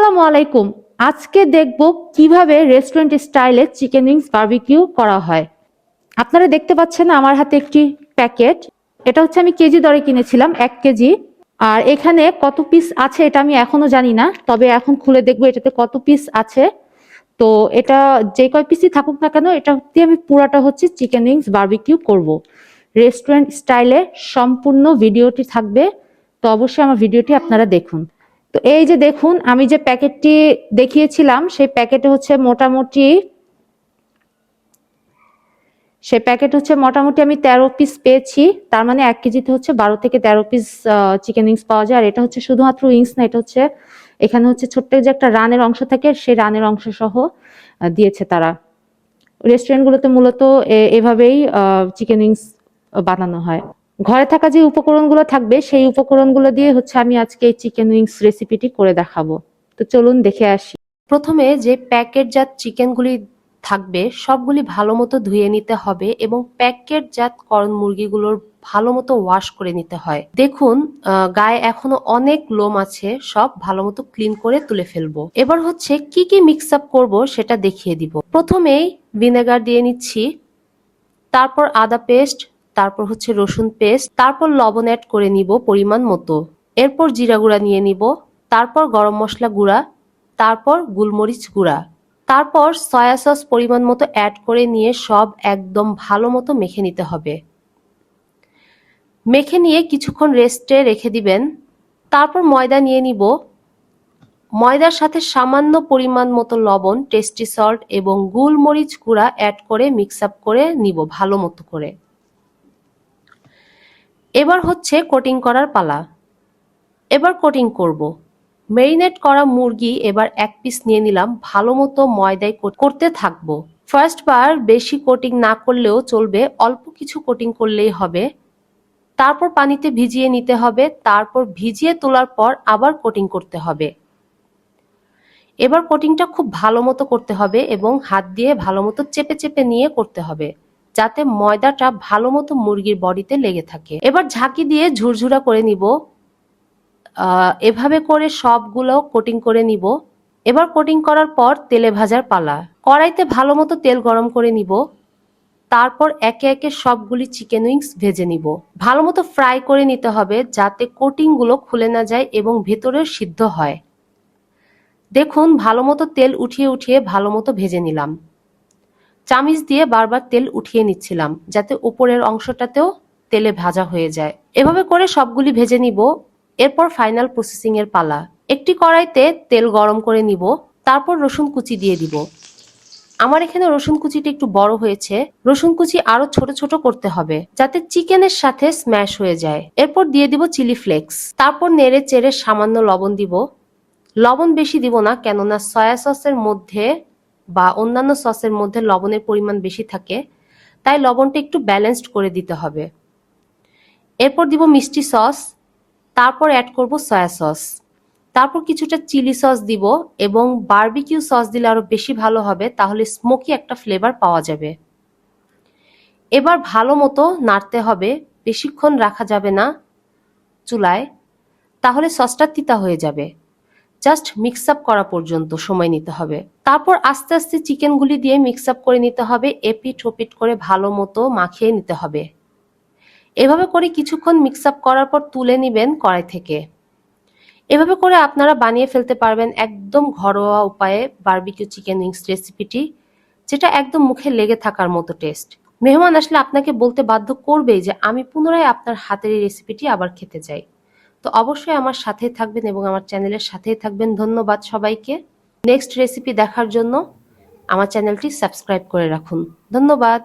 আসসালামু আলাইকুম। আজকে দেখব কিভাবে রেস্টুরেন্ট স্টাইলে চিকেন উইংস বারবিকিউ করা হয়। আপনারা দেখতে পাচ্ছেন আমার হাতে একটি প্যাকেট। এটা হচ্ছে আমি কেজি দরে কিনেছিলাম 1 কেজি। আর এখানে কত পিস আছে এটা আমি এখনো জানি না, তবে এখন খুলে দেখবো এটাতে কত পিস আছে। তো এটা যে কয় পিসই থাকুক না কেন, এটা দিয়ে আমি পুরাটা হচ্ছে চিকেন উইংস বারবিকিউ করব। রেস্টুরেন্ট স্টাইলে সম্পূর্ণ ভিডিওটি থাকবে, তো অবশ্যই আমার ভিডিওটি আপনারা দেখুন। তো এই যে দেখুন, আমি যে প্যাকেটটি দেখিয়েছিলাম সেই প্যাকেটে হচ্ছে মোটামুটি আমি 13 পিস পেয়েছি। তার মানে 1 কেজিতে হচ্ছে 12 থেকে 13 পিস চিকেন উইংস পাওয়া যায়। আর এটা হচ্ছে শুধুমাত্র উইংস না, এটা হচ্ছে এখানে হচ্ছে ছোট্ট যে একটা রানের অংশ থাকে, সেই রানের অংশ সহ দিয়েছে তারা। রেস্টুরেন্টগুলোতে মূলত এভাবেই চিকেন উইংস বানানো হয়। ঘরে থাকা যে উপকরণগুলো থাকবে সেই উপকরণগুলো দিয়ে হচ্ছে আমি আজকে এই চিকেন উইংস রেসিপিটি করে দেখাবো। তো চলুন দেখে আসি। প্রথমে যে প্যাকেটজাত চিকেনগুলি থাকবে সবগুলি ভালো মতো ধুয়ে নিতে হবে এবং প্যাকেটজাত করণ মুরগিগুলোর ভালো মতো ওয়াশ করে নিতে হয়। দেখুন গায়ে এখনো অনেক লোম আছে, সব ভালো মতো ক্লিন করে তুলে ফেলবো। এবার হচ্ছে কি কি মিক্স আপ করবো সেটা দেখিয়ে দিব। প্রথমেই ভিনেগার দিয়ে নিচ্ছি, তারপর আদা পেস্ট, তারপর হচ্ছে রসুন পেস্ট, তারপর লবণ অ্যাড করে নিব পরিমাণ মতো। এরপর জিরা গুঁড়া নিয়ে নিব, তারপর গরম মশলা গুঁড়া, তারপর গোলমরিচ গুঁড়া, তারপর সয়া সস পরিমাণ মতো অ্যাড করে নিয়ে সব একদম ভালো মতো মেখে নিতে হবে। মেখে নিয়ে কিছুক্ষণ রেস্টে রেখে দিবেন। তারপর ময়দা নিয়ে নিব, ময়দার সাথে সামান্য পরিমাণ মতো লবণ, টেস্টি সল্ট এবং গোলমরিচ গুঁড়া অ্যাড করে মিক্স আপ করে নিব ভালো মতো করে। এবার হচ্ছে কোটিং করার পালা। এবার কোটিং করব। মেরিনেট করা মুরগি এবার 1 পিস নিয়ে নিলাম, ভালো মতো ময়দায় করতে থাকবো। ফার্স্ট বার বেশি কোটিং না করলেও চলবে, অল্প কিছু কোটিং করলেই হবে। তারপর পানিতে ভিজিয়ে নিতে হবে, তারপর ভিজিয়ে তোলার পর আবার কোটিং করতে হবে। এবার কোটিংটা খুব ভালো মতো করতে হবে এবং হাত দিয়ে ভালো মতো চেপে চেপে নিয়ে করতে হবে, যাতে ময়দাটা ভালো মতো মুরগির বডিতে লেগে থাকে। এবার ঝাঁকি দিয়ে ঝুরঝুরা করে নিব। এভাবে করে সবগুলো কোটিং করে নিব। এবার কোটিং করার পর তেলে ভাজার পালা। কড়াইতে ভালো মতো তেল গরম করে নিব, তারপর একে একে সবগুলি চিকেন উইংস ভেজে নিব। ভালো মতো ফ্রাই করে নিতে হবে যাতে কোটিংগুলো খুলে না যায় এবং ভেতরে সিদ্ধ হয়। দেখুন ভালো মতো তেল উঠিয়ে উঠিয়ে ভালো মতো ভেজে নিলাম। চামিচ দিয়ে বারবার তেল উঠিয়ে নিচ্ছিলাম যাতে উপরের অংশটাতেও তেলে ভাজা হয়ে যায়। এভাবে করে সবগুলি ভেজে নিব। এরপর ফাইনাল প্রসেসিং এর পালা। একটি কড়াইতে তেল গরম করে নিব, তারপর রসুন কুচি দিয়ে দিব। আমার এখানে রসুন কুচিটা একটু বড় হয়েছে, রসুন কুচি আরো ছোট ছোট করতে হবে যাতে চিকেনের সাথে স্ম্যাশ হয়ে যায়। এরপর দিয়ে দিব চিলি ফ্লেক্স, তারপর নেড়ে চেড়ে সামান্য লবণ দিব। লবণ বেশি দিব না, কেননা সয়া সসের মধ্যে বা অন্যান্য সসের মধ্যে লবণের পরিমাণ বেশি থাকে, তাই লবণটা একটু ব্যালেন্সড করে দিতে হবে। এরপর দিব মিষ্টি সস, তারপর অ্যাড করব সয়া সস, তারপর কিছুটা চিলি সস দিব এবং বারবিকিউ সস দিলে আরো বেশি ভালো হবে, তাহলে স্মোকি একটা ফ্লেভার পাওয়া যাবে। এবার ভালো মতো নাড়তে হবে, বেশিক্ষণ রাখা যাবে না চুলায়, তাহলে সসটা তিতা হয়ে যাবে। জাস্ট মিক্স আপ করা পর্যন্ত সময় নিতে হবে। তারপর আস্তে আস্তে চিকেনগুলি দিয়ে মিক্স আপ করে নিতে হবে, এপিট ওপিট করে ভালো মতো মাখিয়ে নিতে হবে। এভাবে করে কিছুক্ষণ মিক্স আপ করার পর তুলে নিবেন কড়াই থেকে। এভাবে করে আপনারা বানিয়ে ফেলতে পারবেন একদম ঘরোয়া উপায়ে বারবিকিউ চিকেন উইংস রেসিপিটি, যেটা একদম মুখে লেগে থাকার মতো টেস্ট। মেহমান আসলে আপনাকে বলতে বাধ্য করবেই যে আমি পুনরায় আপনার হাতের এই রেসিপিটি আবার খেতে চাই। তো অবশ্যই আমার সাথেই থাকবেন এবং আমার চ্যানেলের সাথেই থাকবেন। ধন্যবাদ সবাইকে। নেক্সট রেসিপি দেখার জন্য আমার চ্যানেলটি সাবস্ক্রাইব করে রাখুন। ধন্যবাদ।